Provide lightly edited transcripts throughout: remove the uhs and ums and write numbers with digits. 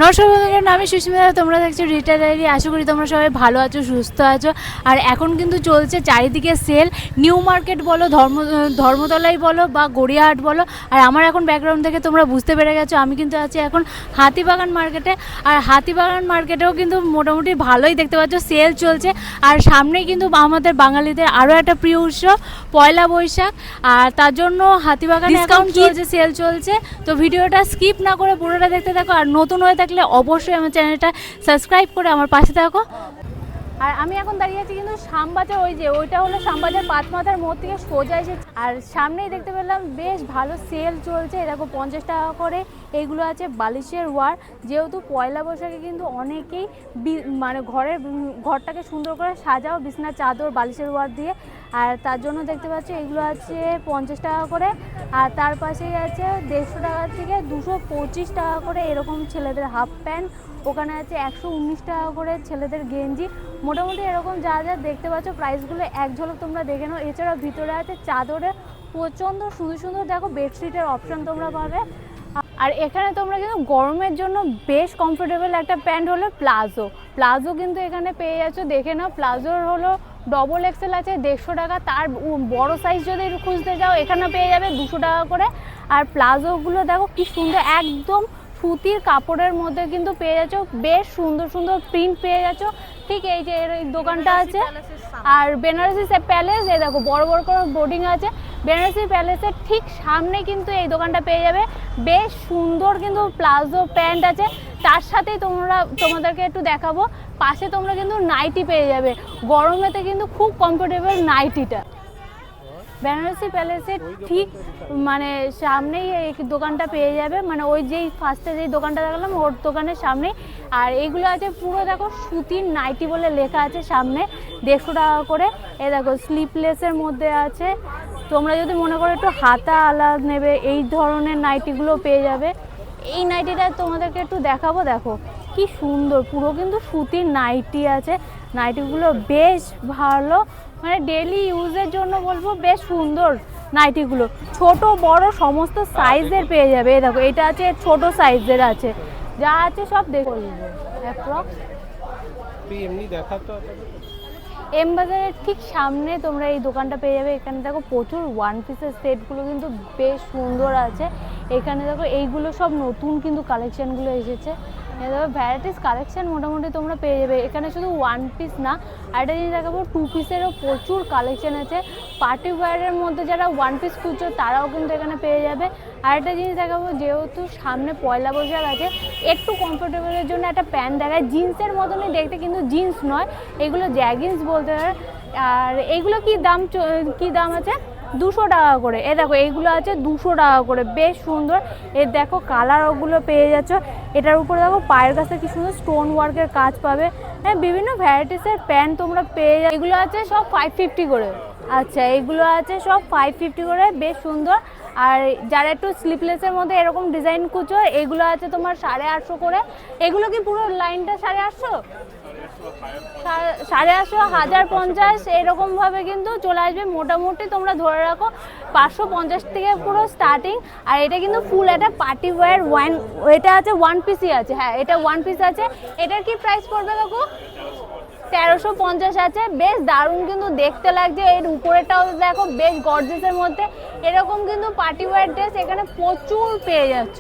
নমস্কার বন্ধুরা, আমি সুস্মিতা। তোমরা দেখছো রিটা ডায়েরি। আশা করি তোমরা সবাই ভালো আছো, সুস্থ আছো। আর এখন কিন্তু চলছে চারিদিকে সেল। নিউ মার্কেট বলো, ধর্মতলাই বলো বা গড়িয়াহাট বলো। আর আমার এখন ব্যাকগ্রাউন্ড থেকে তোমরা বুঝতে পেরে গেছো আমি কিন্তু আছি এখন হাতিবাগান মার্কেটে। আর হাতিবাগান মার্কেটেও কিন্তু মোটামুটি ভালোই দেখতে পাচ্ছ সেল চলছে। আর সামনেই কিন্তু আমাদের বাঙালিদের আরও একটা প্রিয় উৎসব পয়লা বৈশাখ। আর তার জন্য হাতিবাগানে ডিসকাউন্ট চলছে, সেল চলছে। তো ভিডিওটা স্কিপ না করে পুরোটা দেখতে থাকো। আর নতুন হয়ে থাকলে অবশ্যই আমার চ্যানেলটা সাবস্ক্রাইব করে আমার পাশে থাকো। আর আমি এখন দাঁড়িয়ে আছি কিন্তু শ্যামবাজার, ওইটা হলো শ্যামবাজার পাঁচমাথার মোড় থেকে সোজা এসেছে। আর সামনেই দেখতে পেলাম বেশ ভালো সেল চলছে। দেখো 50 টাকা করে এইগুলো আছে বালিশের ওয়ার। যেহেতু পয়লা বৈশাখে কিন্তু অনেকেই মানে ঘরটাকে সুন্দর করে সাজাও বিছনার চাদর বালিশের ওয়ার দিয়ে। আর তার জন্য দেখতে পাচ্ছি এগুলো আছে 50 টাকা করে। আর তার পাশেই আছে 150 টাকা থেকে 225 টাকা করে এরকম ছেলেদের হাফ প্যান্ট। ওখানে আছে 119 টাকা করে ছেলেদের গেঞ্জি। মোটামুটি এরকম যা যা দেখতে পাচ্ছ প্রাইসগুলো এক ঝলক তোমরা দেখে নাও। এছাড়াও ভিতরে আছে চাদরে প্রচণ্ড সুন্দর সুন্দর দেখো বেডশিটের অপশান তোমরা পাবে। আর এখানে তোমরা কিন্তু গরমের জন্য বেশ কমফোর্টেবল একটা প্যান্ট হলো প্লাজো কিন্তু এখানে পেয়ে যাচ্ছ। দেখে নাও, প্লাজোর হলো ডবল এক্সেল আছে 150 টাকা। তার বড় সাইজ যদি খুঁজতে যাও এখানে পেয়ে যাবে 200 টাকা করে। আর প্লাজোগুলো দেখো কি সুন্দর, একদম সুতির কাপড়ের মধ্যে কিন্তু পেয়ে যাচ্ছ। বেশ সুন্দর সুন্দর প্রিন্ট পেয়ে যাচ্ছ। ঠিক এই যে এই দোকানটা আছে। আর বেনারসি প্যালেস, এই দেখো বড় বড় করে বোর্ডিং আছে। বেনারসি প্যালেসের ঠিক সামনে কিন্তু এই দোকানটা পেয়ে যাবে। বেশ সুন্দর কিন্তু প্লাজো প্যান্ট আছে। তার সাথেই তোমাদেরকে একটু দেখাবো, পাশে তোমরা কিন্তু নাইটি পেয়ে যাবে। গরমেতে কিন্তু খুব কমফোর্টেবল নাইটিটা। বেনারসি প্যালেসের ঠিক মানে সামনেই এই দোকানটা পেয়ে যাবে। মানে ওই যেই ফার্স্টে যেই দোকানটা দেখালাম ওর দোকানের সামনেই। আর এইগুলো আছে পুরো দেখো সুতির নাইটি বলে লেখা আছে সামনে 150 টাকা করে। এই দেখো স্লিপলেসের মধ্যে আছে। তোমরা যদি মনে করো একটু হাতা আলাদা নেবে এই ধরনের নাইটিগুলো পেয়ে যাবে। এই নাইটিটা তোমাদেরকে একটু দেখাবো। দেখো কি সুন্দর, পুরো কিন্তু সুতির নাইটি আছে। নাইটিগুলো বেশ ভালো, মানে ডেলি ইউজের জন্য বলবো বেশ সুন্দর নাইটিগুলো। ছোট বড় সমস্ত সাইজের পেয়ে যাবে। এই দেখো এটা আছে ছোট সাইজের আছে, যা আছে সব দেখে অ্যাপ্রক্স। এম বাজারের ঠিক সামনে তোমরা এই দোকানটা পেয়ে যাবে। এখানে দেখো প্রচুর ওয়ান পিসের সেটগুলো কিন্তু বেশ সুন্দর আছে। এখানে দেখো এইগুলো সব নতুন কিন্তু কালেকশানগুলো এসেছে। দেখো ভ্যারাইটিস কালেকশান মোটামুটি তোমরা পেয়ে যাবে এখানে। শুধু ওয়ান পিস না, আরেকটা জিনিস দেখাবো, 2 পিসেরও প্রচুর কালেকশান আছে। পার্টি ওয়্যারের মধ্যে যারা ওয়ান পিস খুঁজছো তারাও কিন্তু এখানে পেয়ে যাবে। আরেকটা জিনিস দেখাবো, যেহেতু সামনে পয়লা বৈশাখ আছে একটু কমফোর্টেবলের জন্য একটা প্যান্ট দেখায়। জিন্সের মতনই দেখতে কিন্তু জিন্স নয়, এগুলো জ্যাগিন্স বলতে হয়। আর এইগুলো কি দাম আছে 200 টাকা করে। এ দেখো এইগুলো আছে 200 টাকা করে, বেশ সুন্দর। এর দেখো কালার ওগুলো পেয়ে যাচ্ছ। এটার উপরে দেখো পায়ের কাছে কি সুন্দর স্টোন ওয়ার্কের কাজ পাবে। হ্যাঁ, বিভিন্ন ভ্যারাইটিসের প্যান্ট তোমরা পেয়ে যাবে। এগুলো আছে সব 550 করে। আচ্ছা, এগুলো আছে সব 550 করে, বেশ সুন্দর। আর যারা একটু স্লিপলেসের মধ্যে এরকম ডিজাইন খুঁজো এগুলো আছে তোমার 850 করে। এগুলো কি পুরো লাইনটা 850, 850, 1050 এরকমভাবে কিন্তু চলে আসবে। মোটামুটি তোমরা ধরে রাখো 550 থেকে পুরো স্টার্টিং। আর এটা কিন্তু ফুল একটা পার্টি ওয়্যার এটা আছে ওয়ান পিসই আছে। হ্যাঁ, এটা ওয়ান পিস আছে। এটার কি প্রাইস পড়বে দেখো 1350 আছে। বেশ দারুণ কিন্তু দেখতে লাগছে। এর উপরেটাও দেখো বেশ গর্জিয়াসের মধ্যে। এরকম কিন্তু পার্টি ওয়্যার ড্রেস এখানে প্রচুর পেয়ে যাচ্ছ।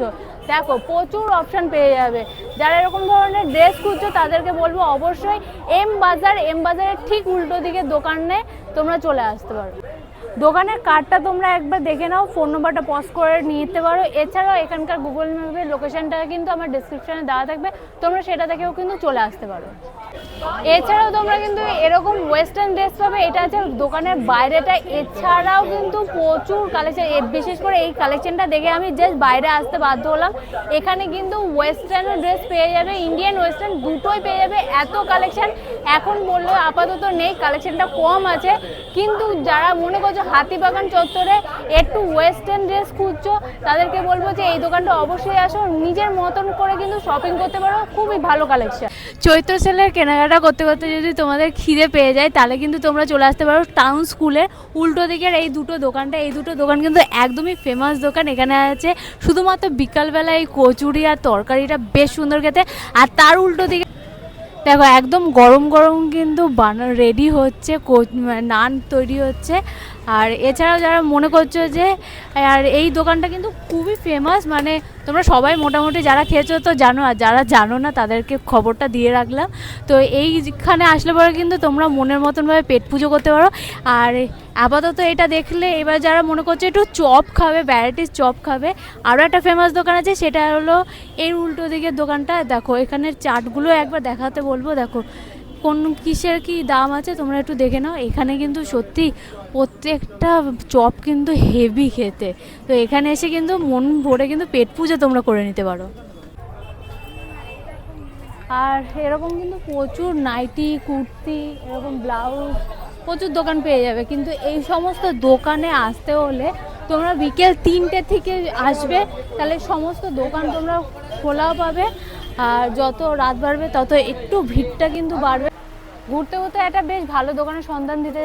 দেখো প্রচুর অপশান পেয়ে যাবে। যারা এরকম ধরনের ড্রেস খুঁজছো তাদেরকে বলবো অবশ্যই এম বাজারের ঠিক উল্টো দিকে দোকানে তোমরা চলে আসতে পারো। দোকানের কার্ডটা তোমরা একবার দেখে নাও, ফোন নম্বরটা পজ করে নিতে পারো। এছাড়াও এখানকার গুগল ম্যাপের লোকেশনটা কিন্তু আমার ডেসক্রিপশনে দেওয়া থাকবে, তোমরা সেটা দেখেও কিন্তু চলে আসতে পারো। এছাড়াও তোমরা কিন্তু এরকম ওয়েস্টার্ন ড্রেস পাবে, এটা আছে দোকানের বাইরেটা। এছাড়াও কিন্তু প্রচুর কালেকশন, বিশেষ করে এই কালেকশনটা দেখে আমি জাস্ট বাইরে আসতে বাধ্য হলাম। এখানে কিন্তু ওয়েস্টার্ন ড্রেস পেয়ে যাবে, ইন্ডিয়ান ওয়েস্টার্ন দুটোই পেয়ে যাবে। এত কালেকশন এখন বললেও আপাতত নেই, কালেকশনটা কম আছে। কিন্তু যারা মনে করছো হাতিবাগান চত্বরে একটু ওয়েস্টার্ন ড্রেস খুঁজছো, তাদেরকে বলবো যে এই দোকানটা অবশ্যই আসো, নিজের মতন করে কিন্তু শপিং করতে পারো, খুবই ভালো কালেকশন। চৈত্র সেলের কেনাকাটা করতে করতে যদি তোমাদের খিদে পেয়ে যায় তাহলে কিন্তু তোমরা চলে আসতে পারো টাউন স্কুলের উল্টো দিকের এই দুটো দোকান কিন্তু একদমই ফেমাস দোকান। এখানে আছে শুধুমাত্র বিকালবেলা এই কচুরি আর তরকারিটা বেশ সুন্দর খেতে। আর তার উল্টো দিকে দেখো একদম গরম গরম কিন্তু রেডি হচ্ছে, নান তৈরি হচ্ছে। আর এছাড়াও যারা মনে করছো যে আর এই দোকানটা কিন্তু খুবই ফেমাস, মানে তোমরা সবাই মোটামুটি যারা খেয়েছো তো জানো, আর যারা জানো না তাদেরকে খবরটা দিয়ে রাখলাম। তো এইখানে আসলে পরে কিন্তু তোমরা মনের মতনভাবে পেট পুজো করতে পারো। আর আপাতত এটা দেখলে এবার যারা মনে করছে একটু চপ খাবে, ভ্যারাইটিস চপ খাবে, আরও একটা ফেমাস দোকান আছে, সেটা হলো এর উল্টো দিকের দোকানটা। দেখো এখানের চাটগুলো একবার দেখাতে বলবো, দেখো কোন কিসের কি দাম আছে তোমরা একটু দেখে নাও। এখানে কিন্তু সত্যি প্রত্যেকটা চপ কিন্তু হেভি খেতে। তো এখানে এসে কিন্তু মন ভরে কিন্তু পেট পুজো তোমরা করে নিতে পারো। আর এরকম কিন্তু প্রচুর নাইটি, কুর্তি, এরকম ব্লাউজ প্রচুর দোকান পেয়ে যাবে। কিন্তু এই সমস্ত দোকানে আসতে হলে তোমরা বিকেল 3টে থেকে আসবে, তাহলে সমস্ত দোকান তোমরা খোলাও পাবে। আর যত রাত বাড়বে তত একটু ভিড়টা কিন্তু বাড়বে। ঘুরতে ঘুরতে একটা বেশ ভালো দোকানের সন্ধান দিতে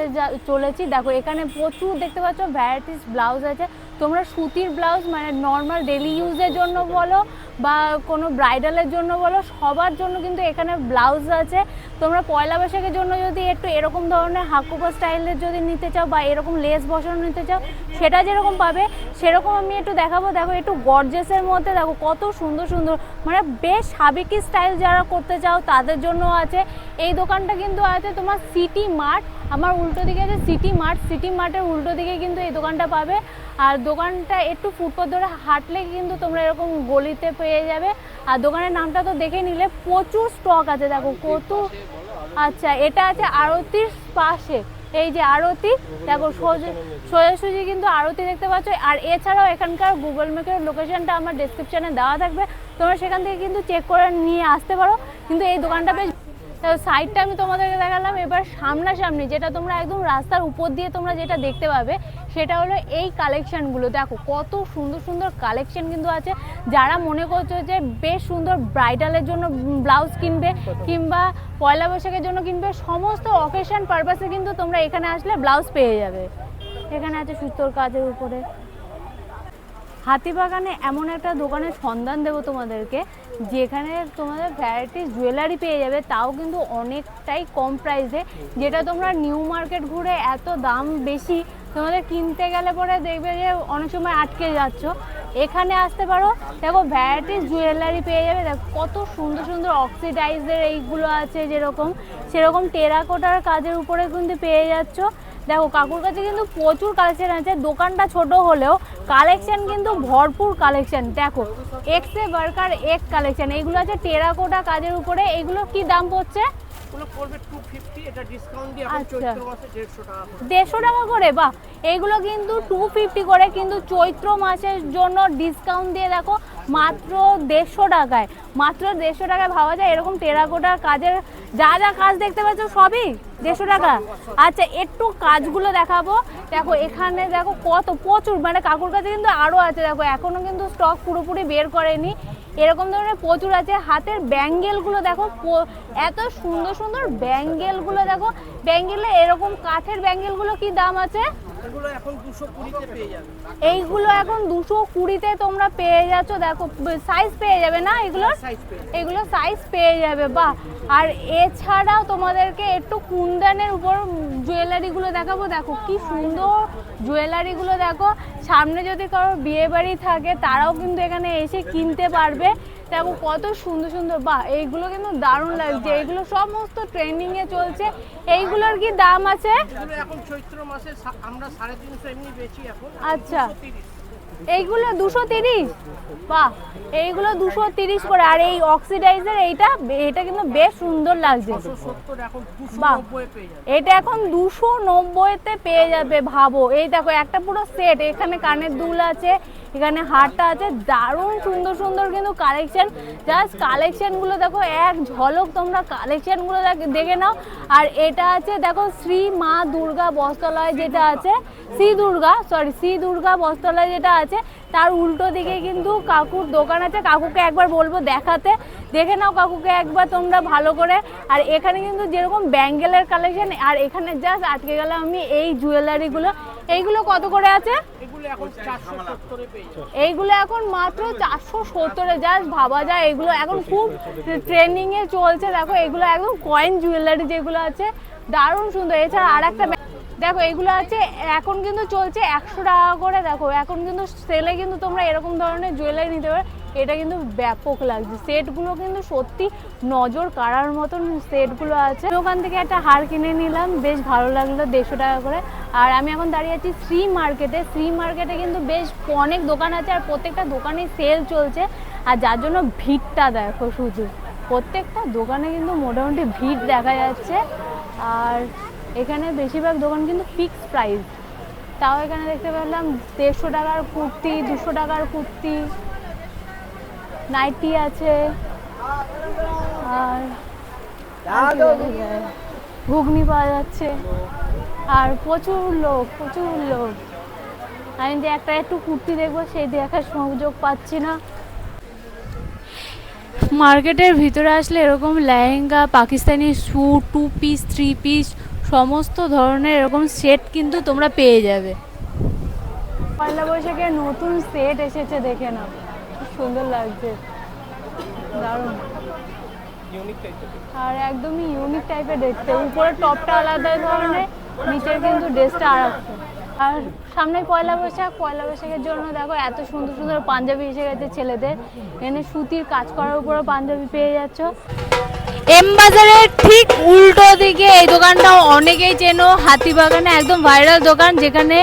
চলেছি। দেখো এখানে প্রচুর দেখতে পাচ্ছ ভ্যারাইটিস ব্লাউজ আছে। তোমরা সুতির ব্লাউজ মানে নর্মাল ডেলি ইউজের জন্য বলো বা কোনো ব্রাইডালের জন্য বলো, সবার জন্য কিন্তু এখানে ব্লাউজ আছে। তোমরা পয়লা বৈশাখের জন্য যদি একটু এরকম ধরনের হাকুপা স্টাইলের যদি নিতে চাও বা এরকম লেস বসানো নিতে চাও, সেটা যেরকম পাবে সেরকম আমি একটু দেখাবো। দেখো একটু গর্জেসের মধ্যে দেখো কত সুন্দর সুন্দর, মানে বেশ সাবেকি স্টাইল যারা করতে চাও তাদের জন্য আছে। এই দোকানটা কিন্তু আছে তোমার সিটি মার্ট, আমার উল্টো দিকে আছে সিটি মার্টের উল্টো দিকে কিন্তু এই দোকানটা পাবে। আর দোকানটা একটু ফুটপাথ ধরে হাঁটলে কিন্তু তোমরা এরকম গলিতে পেয়ে যাবে। আর দোকানের নামটা তো দেখে নিলে, প্রচুর স্টক আছে দেখো কত। আচ্ছা এটা আছে আরতির পাশে, এই যে আরতি, দেখো সোজাসুজি কিন্তু আরতি দেখতে পাচ্ছ। আর এছাড়াও এখানকার গুগল ম্যাপের লোকেশনটা আমার ডেসক্রিপশানে দেওয়া থাকবে, তোমরা সেখান থেকে কিন্তু চেক করে নিয়ে আসতে পারো। কিন্তু এই দোকানটা বেশ, সাইডটা আমি তোমাদেরকে দেখালাম। এবার সামনাসামনি যেটা তোমরা একদম রাস্তার উপর দিয়ে তোমরা যেটা দেখতে পাবে সেটা হলো এই কালেকশানগুলো। দেখো কত সুন্দর সুন্দর কালেকশান কিন্তু আছে। যারা মনে করছো যে বেশ সুন্দর ব্রাইডালের জন্য ব্লাউজ কিনবে কিংবা পয়লা বৈশাখের জন্য কিনবে, সমস্ত অকেশন পারপাসে কিন্তু তোমরা এখানে আসলে ব্লাউজ পেয়ে যাবে। এখানে আছে সুতোর কাজের উপরে। হাতিবাগানে এমন একটা দোকানের সন্ধান দেবো তোমাদেরকে, যেখানে তোমাদের ভ্যারাইটিস জুয়েলারি পেয়ে যাবে, তাও কিন্তু অনেকটাই কম প্রাইসে। যেটা তোমরা নিউ মার্কেট ঘুরে এত দাম বেশি তোমাদের কিনতে গেলে পরে দেখবে যে অনেক সময় আটকে যাচ্ছ। এখানে আসতে পারো, দেখো ভ্যারাইটিস জুয়েলারি পেয়ে যাবে। দেখো কত সুন্দর সুন্দর অক্সিডাইজের এইগুলো আছে, যেরকম সেরকম টেরাকোটার কাজের উপরে কিন্তু পেয়ে যাচ্ছ। দেখো কাকুর কাছে কিন্তু প্রচুর কালেকশন আছে। দোকানটা ছোট হলেও কালেকশন কিন্তু ভরপুর কালেকশন। দেখো এক্সে বার্কার এক কালেকশন, এইগুলো আছে টেরাকোটা কাজের উপরে। এইগুলো কি দাম পড়ছে? আচ্ছা 150 টাকা করে, বাহ। এইগুলো কিন্তু 250 করে, কিন্তু চৈত্র মাসের জন্য ডিসকাউন্ট দিয়ে দেখো মাত্র 150 টাকায়, মাত্র 150 টাকায় ভাবা যায়। এরকম টেরাকোটার কাজের যা যা কাজ দেখতে পাচ্ছ সবই 150 টাকা। আচ্ছা একটু কাজগুলো দেখাবো। দেখো এখানে দেখো কত প্রচুর, মানে কাকুর কাছে কিন্তু আরও আছে। দেখো এখনও কিন্তু স্টক পুরোপুরি বের করেনি, এরকম ধরনের প্রচুর আছে। হাতের ব্যাঙ্গেলগুলো দেখো, এত সুন্দর সুন্দর ব্যাঙ্গেলগুলো দেখো। ব্যাঙ্গেলে এরকম কাঠের ব্যাঙ্গেলগুলো কি দাম আছে? এইগুলো এখন 220-তে তোমরা পেয়ে যাচ্ছ। দেখো সাইজ পেয়ে যাবে না এগুলো সাইজ পেয়ে যাবে, বাহ। আর এছাড়াও তোমাদেরকে একটু কুন্দনের উপর জুয়েলারিগুলো দেখাবো। দেখো কি সুন্দর জুয়েলারিগুলো দেখো। সামনে যদি কারো বিয়ে বাড়ি থাকে তারাও কিন্তু এখানে এসে কিনতে পারবে। দেখো কত সুন্দর সুন্দর, বাহ। এইগুলো কিন্তু দারুণ লাগছে, এইগুলো সমস্ত ট্রেন্ডিংয়ে চলছে। এইগুলোর কি দাম আছে? এখন চৈত্র মাসে আমরা 350 এমনি বেচি এখন। আচ্ছা এইগুলো 230। বাহ, এইগুলো 230 করে। আর এই অক্সিডাইজার এটা কিন্তু বেশ সুন্দর লাগছে। বাহ, এটা এখন 290-তে পেয়ে যাবে। ভাবো, এই দেখো একটা পুরো সেট, এখানে কানের দুল আছে, এখানে হারটা আছে, দারুণ সুন্দর সুন্দর কিন্তু কালেকশন। জাস্ট কালেকশনগুলো দেখো, এক ঝলক তোমরা কালেকশনগুলো দেখে নাও। আর এটা আছে দেখো শ্রী মা দুর্গা বস্ত্রালয় যেটা আছে, শ্রী দুর্গা বস্ত্রালয় যেটা আছে, তার উল্টো দিকে কিন্তু কাকুর দোকান আছে। কাকুকে একবার বলবো দেখাতে, দেখে নাও কাকুকে একবার তোমরা ভালো করে। আর এখানে কিন্তু যেরকম ব্যাঙ্গেলের কালেকশন, আর এখানে জাস্ট আটকে গেলাম আমি এই জুয়েলারিগুলো। এইগুলো কত করে আছে? এইগুলো এখন মাত্র 470-এ। জাস্ট ভাবা যায়, এগুলো এখন খুব ট্রেন্ডিং এ চলছে। দেখো এগুলো একদম কয়েন জুয়েলারি যেগুলো আছে, দারুণ সুন্দর। এছাড়া আর একটা দেখো এগুলো আছে, এখন কিন্তু চলছে 100 টাকা করে। দেখো এখন কিন্তু সেলে কিন্তু তোমরা এরকম ধরনের জুয়েলারি নিতে পারো। এটা কিন্তু ব্যাপক লাগছে, সেটগুলো কিন্তু সত্যি নজর কাড়ার মতন সেটগুলো আছে। ওখান থেকে একটা হার কিনে নিলাম, বেশ ভালো লাগলো, 150 টাকা করে। আর আমি এখন দাঁড়িয়ে আছি শ্রী মার্কেটে কিন্তু বেশ অনেক দোকান আছে, আর প্রত্যেকটা দোকানে সেল চলছে। আর যার জন্য ভিড়টা দেখো, শুধু প্রত্যেকটা দোকানে কিন্তু মোটামুটি ভিড় দেখা যাচ্ছে। আর এখানে বেশিরভাগ দোকান কিন্তু ফিক্সড প্রাইস। তাও এখানে দেখতে পেলাম 150 টাকার কুর্তি, 200 টাকার কুর্তি, নাইটি আছে, আর ঘুগনি পাওয়া যাচ্ছে। আর প্রচুর লোক। আমি যে একটু কুর্তি দেখবো, সেই দেখার সুযোগ পাচ্ছি না। মার্কেটের ভিতরে আসলে এরকম lehenga, Pakistani suit, 2 piece 3 piece সমস্ত ধরনের এরকম সেট কিন্তু তোমরা পেয়ে যাবে। পয়লা বৈশাখে নতুন সেট এসেছে, দেখে নাও, খুব সুন্দর লাগছে, দারুণ। আর একদমই ইউনিক টাইপের দেখতে। উপরে টপটা আলাদা ধরনের, নিচের কিন্তু ড্রেসটা আর একটা। আর সামনে পয়লা বৈশাখের জন্য দেখো এত সুন্দর সুন্দর পাঞ্জাবি এসে গেছে ছেলেদের। এখানে সুতির কাজ করার উপরে পাঞ্জাবি পেয়ে যাচ্ছ। এম বাজারের ঠিক উল্টো দিকে এই দোকানটাও অনেকেই চেনো, হাতিবাগানে একদম ভাইরাল দোকান, যেখানে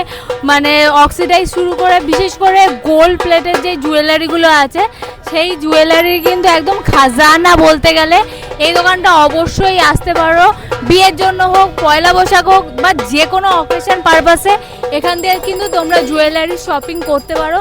মানে অক্সিডাইজ শুরু করে বিশেষ করে গোল্ড প্লেটের যে জুয়েলারিগুলো আছে, সেই জুয়েলারি কিন্তু একদম খাজানা বলতে গেলে। এই দোকানটা অবশ্যই আসতে পারো, বিয়ের জন্য হোক, পয়লা বৈশাখ হোক, বা যে কোনো অকেশন পারপাসে এখান থেকে কিন্তু তোমরা জুয়েলারি শপিং করতে পারো।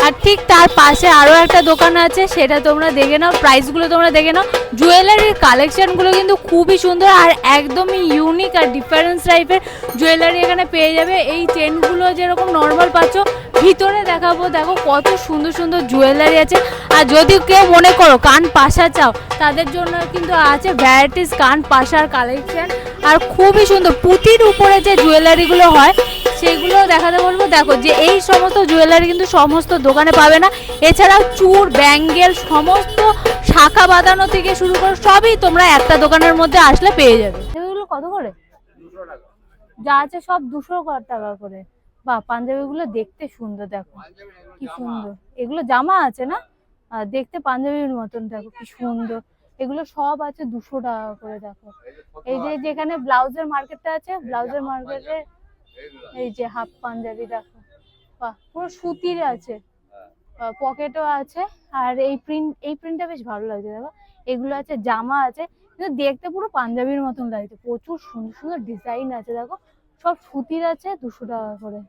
আর ঠিক তার পাশে আরও একটা দোকান আছে, সেটা তোমরা দেখে নাও, প্রাইসগুলো তোমরা দেখে নাও। জুয়েলারির কালেকশানগুলো কিন্তু খুবই সুন্দর, আর একদমই ইউনিক আর ডিফারেন্স টাইপের জুয়েলারি এখানে পেয়ে যাবে। এই চেনগুলো যেরকম নর্মাল পাচ্ছ, ভিতরে দেখাবো, দেখো কত সুন্দর সুন্দর জুয়েলারি আছে। আর যদি কেউ মনে করো কান পাশা চাও, তাদের জন্য কিন্তু আছে ভ্যারাইটিস কান পাশার কালেকশান। আর খুবই সুন্দর পুঁতির উপরে যে জুয়েলারিগুলো হয়, সেগুলো দেখাতে বলবো। দেখো যে এই সমস্ত জুয়েলারি কিন্তু সমস্ত দোকানে পাবে না। এছাড়াও চূড়, ব্যাঙ্গেল, সমস্ত শাখা বাঁধানো থেকে শুরু করে সবই তোমরা একটা দোকানের মধ্যে আসলে পেয়ে যাবে। এগুলো কত করে? যা আছে সব 200 টাকা করে। বা পাঞ্জাবিগুলো দেখতে সুন্দর, দেখো কি সুন্দর। এগুলো জামা আছে না, দেখতে পাঞ্জাবির মতন, দেখো কি সুন্দর। এগুলো সব আছে 200 টাকা করে। দেখো এই যে যেখানে ব্লাউজের মার্কেটটা আছে, ব্লাউজের মার্কেটে এই যে হাফ পাঞ্জাবি, দেখো বাহ, পুরো সুতির আছে, পকেটও আছে। আর এই প্রিন্টটা বেশ ভালো লাগছে, দেখো এগুলো আছে, জামা আছে, কিন্তু দেখতে পুরো পাঞ্জাবির মতন লাগছে। প্রচুর সুন্দর সুন্দর ডিজাইন আছে, দেখো সব সুতির আছে, 200 টাকা করে।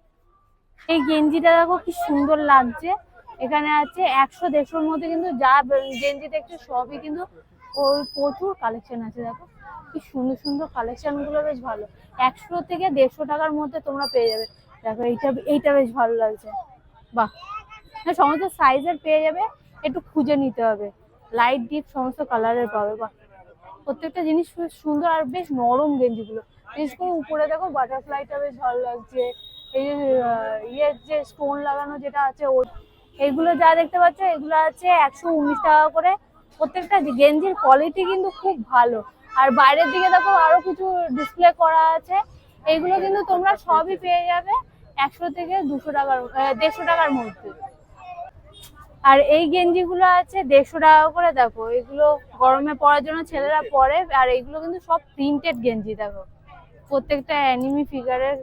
এই গেঞ্জিটা দেখো কি সুন্দর লাগছে। এখানে আছে 100-150-র মধ্যে, কিন্তু যা গেঞ্জি দেখছো সবই কিন্তু ওর প্রচুর কালেকশন আছে। দেখো কি সুন্দর সুন্দর কালেকশন গুলো, বেশ ভালো। 100 থেকে 150 টাকার মধ্যে তোমরা পেয়ে যাবে। দেখো এইটা বেশ ভালো লাগছে, বাহ। সমস্ত সাইজের পেয়ে যাবে, একটু খুঁজে নিতে হবে। লাইট ডিপ সমস্ত কালারের পাবে, বাহ। প্রত্যেকটা জিনিস খুব সুন্দর, আর বেশ নরম গেঞ্জিগুলো। বিশেষ করে উপরে দেখো বাটারফ্লাইটা বেশ ভালো লাগছে। এই যে যে স্টোন লাগানো যেটা আছে, এইগুলো যা দেখতে পাচ্ছ, এগুলো আছে 119 টাকা করে। প্রত্যেকটা গেঞ্জির কোয়ালিটি কিন্তু খুব ভালো। আর বাইরের দিকে দেখো আরো কিছু ডিসপ্লে করা আছে, এইগুলো কিন্তু তোমরা সবই পেয়ে যাবে 100 থেকে 200 টাকার, 150 টাকার মধ্যে। আর এই গেঞ্জিগুলো আছে 150 টাকা করে। দেখো এগুলো গরমে পরার জন্য ছেলেরা পরে। আর এগুলো কিন্তু সব প্রিন্টেড গেঞ্জি, দেখো প্রত্যেকটা অ্যানিমি ফিগারের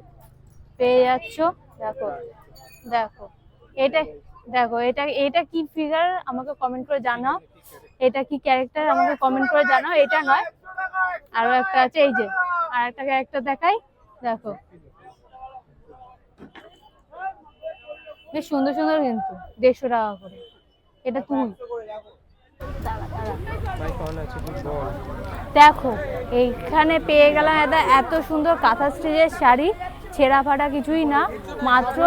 পেয়ে যাচ্ছ। দেখো দেখো এটা দেখো, এটা এটা কি ফিগার আমাকে কমেন্ট করে জানাও, এটা কি ক্যারেক্টার আমাকে কমেন্ট করে জানাও। এটা নয়, আরো একটা আছে, এই যে আর একটা ক্যারেক্টার দেখাই, দেখো বেশ সুন্দর সুন্দর কিন্তু, 150 টাকা করে। এটা তুমি দেখো, এইখানে পেয়ে গেলাম এটা এত সুন্দর কাঁথা স্টিচের শাড়ি, ছেঁড়া ফাটা কিছুই না, মাত্র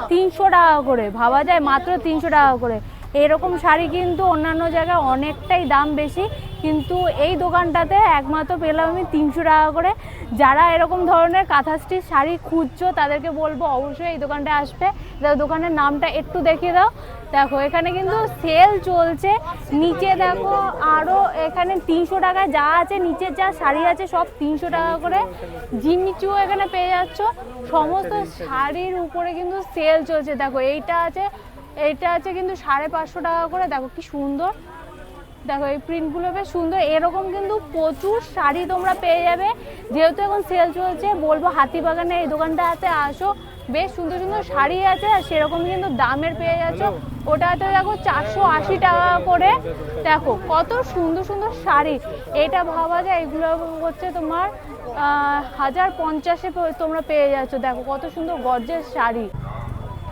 300 টাকা করে। ভাবা যায়, মাত্র 300 টাকা করে। এরকম শাড়ি কিন্তু অন্যান্য জায়গায় অনেকটাই দাম বেশি, কিন্তু এই দোকানটাতে একমাত্র পেলাম আমি 300 টাকা করে। যারা এরকম ধরনের কাঁথা স্টিচ শাড়ি খুঁজছো তাদেরকে বলবো অবশ্যই এই দোকানটা আসবে। দোকানের নামটা একটু দেখিয়ে দাও। দেখো এখানে কিন্তু সেল চলছে, নিচে দেখো আরও এখানে 300 টাকায় যা আছে, নিচের যা শাড়ি আছে সব 300 টাকা করে। জিমিচুও এখানে পেয়ে যাচ্ছ, সমস্ত শাড়ির উপরে কিন্তু সেল চলছে। দেখো এইটা আছে, এইটা আছে কিন্তু 550 টাকা করে। দেখো কি সুন্দর, দেখো এই প্রিন্টগুলো বেশ সুন্দর। এরকম কিন্তু প্রচুর শাড়ি তোমরা পেয়ে যাবে, যেহেতু এখন সেল চলছে। বলবো হাতিবাগানে এই দোকানটাতে আসো, বেশ সুন্দর সুন্দর শাড়ি আছে, আর সেরকম কিন্তু দামের পেয়ে যাচ্ছ। ওটাতে দেখো 480 টাকা করে। দেখো কত সুন্দর সুন্দর শাড়ি, এটা ভাবা যায় এগুলো হচ্ছে তোমার 1050-এ তোমরা পেয়ে যাচ্ছ। দেখো কত সুন্দর গর্জেস শাড়ি।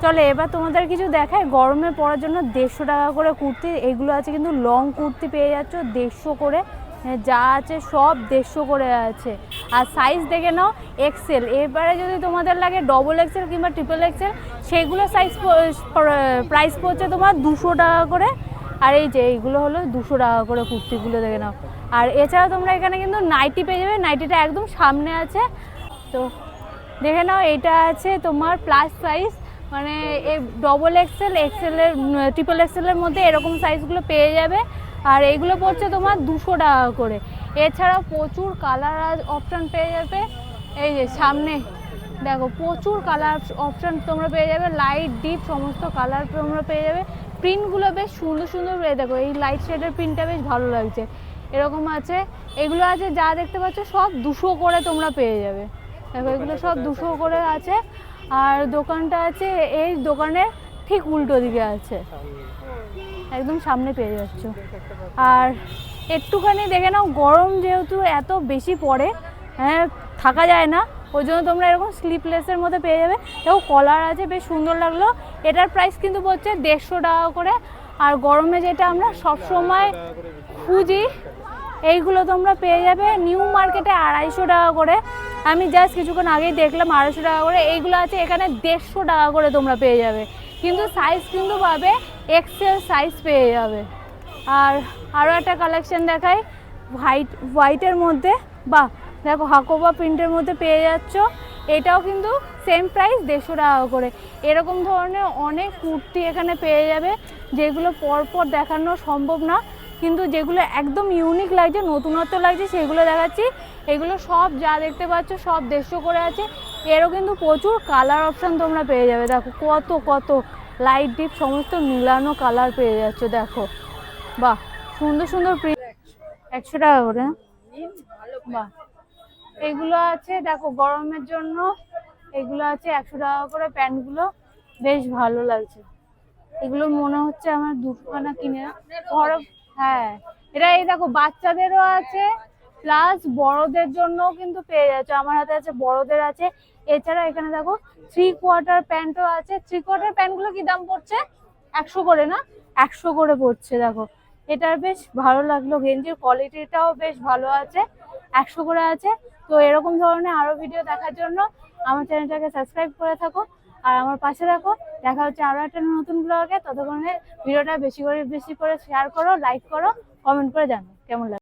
চলো এবার তোমাদের কিছু দেখায় গরমে পরার জন্য 150 টাকা করে কুর্তি। এগুলো আছে কিন্তু লং কুর্তি পেয়ে যাচ্ছ 150 করে, যা আছে সব 150 করে আছে। আর সাইজ দেখে নাও এক্সেল। এবারে যদি তোমাদের লাগে ডবল এক্সেল কিংবা ট্রিপল এক্সেল, সেগুলো সাইজ প্রাইস পড়ছে তোমার 200 টাকা করে। আর এই যে এইগুলো হলো 200 টাকা করে কুর্তিগুলো, দেখে নাও। আর এছাড়া তোমরা এখানে কিন্তু নাইটি পেয়ে যাবে, নাইটিটা একদম সামনে আছে। তো দেখে নাও, এটা আছে তোমার প্লাস সাইজ, মানে এই ডবল এক্সেল, এক্সেলের, ট্রিপল এক্সেলের মধ্যে এরকম সাইজগুলো পেয়ে যাবে। আর এইগুলো পড়ছে তোমার 200 টাকা করে। এছাড়াও প্রচুর কালার অপশান পেয়ে যাবে। এই যে সামনে দেখো প্রচুর কালার অপশান তোমরা পেয়ে যাবে, লাইট ডিপ সমস্ত কালার তোমরা পেয়ে যাবে। প্রিন্টগুলো বেশ সুন্দর সুন্দর। দেখো এই লাইট শেডের প্রিন্টটা বেশ ভালো লাগছে, এরকম আছে। এগুলো আছে যা দেখতে পাচ্ছ সব 200 করে তোমরা পেয়ে যাবে। দেখো এগুলো সব 200 করে আছে। আর দোকানটা আছে এই দোকানের ঠিক উল্টো দিকে আছে, একদম সামনে পেয়ে যাচ্ছ। আর একটুখানি দেখে নাও, গরম যেহেতু এত বেশি পড়ে, হ্যাঁ থাকা যায় না, ওই জন্য তোমরা এরকম স্লিপলেসের মধ্যে পেয়ে যাবে। দেখো কলার আছে, বেশ সুন্দর লাগলো। এটার প্রাইস কিন্তু পড়ছে 150 টাকা করে। আর গরমে যেটা আমরা সবসময় খুঁজি, এইগুলো তোমরা পেয়ে যাবে নিউ মার্কেটে 250 টাকা করে। আমি জাস্ট কিছুক্ষণ আগেই দেখলাম 250 টাকা করে। এইগুলো আছে এখানে 150 টাকা করে তোমরা পেয়ে যাবে, কিন্তু সাইজ কিন্তু পাবে এক্সেল সাইজ পেয়ে যাবে। আর আরও একটা কালেকশন দেখাই হোয়াইটের মধ্যে, বা দেখো হাকোবা প্রিন্টের মধ্যে পেয়ে যাচ্ছ। এটাও কিন্তু সেম প্রাইস 150 টাকা করে। এরকম ধরনের অনেক কুর্তি এখানে পেয়ে যাবে, যেগুলো পরপর দেখানো সম্ভব না, কিন্তু যেগুলো একদম ইউনিক লাগছে, নতুনত্ব লাগছে, সেগুলো দেখাচ্ছি। এগুলো সব যা দেখতে পাচ্ছ সব 150 করে আছে। এরও কিন্তু প্রচুর কালার অপশান তোমরা পেয়ে যাবে। দেখো কত কত লাইট ডিপ সমস্ত মিলানো কালার পেয়ে যাচ্ছ। দেখো বাহ, সুন্দর সুন্দর প্রিন্ট। 100 টাকা করে, বাহ। এগুলো আছে দেখো গরমের জন্য, এগুলো আছে 100 টাকা করে। প্যান্টগুলো বেশ ভালো লাগছে, এগুলো মনে হচ্ছে আমার দুখানা কিনে ঘরে। হ্যাঁ, এটা এই দেখো বাচ্চাদেরও আছে, প্লাস বড়দের জন্যও কিন্তু পেয়ে যাচ্ছে। আমার হাতে আছে, বড়দের আছে। এছাড়া এখানে দেখো 3/4 প্যান্টও আছে। 3/4 প্যান্টগুলো কি দাম পড়ছে? 100 করে না, 100 করে পড়ছে। দেখো এটার বেশ ভালো লাগলো, গেঞ্জির কোয়ালিটিটাও বেশ ভালো আছে, 100 করে আছে। তো এরকম ধরনের আরো ভিডিও দেখার জন্য আমার চ্যানেলটাকে সাবস্ক্রাইব করে থাকো, আর আমার পাশে রাখো। দেখা হচ্ছে আরো একটা নতুন ব্লগে। ততক্ষণে ভিডিওটা বেশি করে শেয়ার করো, লাইক করো, কমেন্ট করে জানো কেমন লাগে।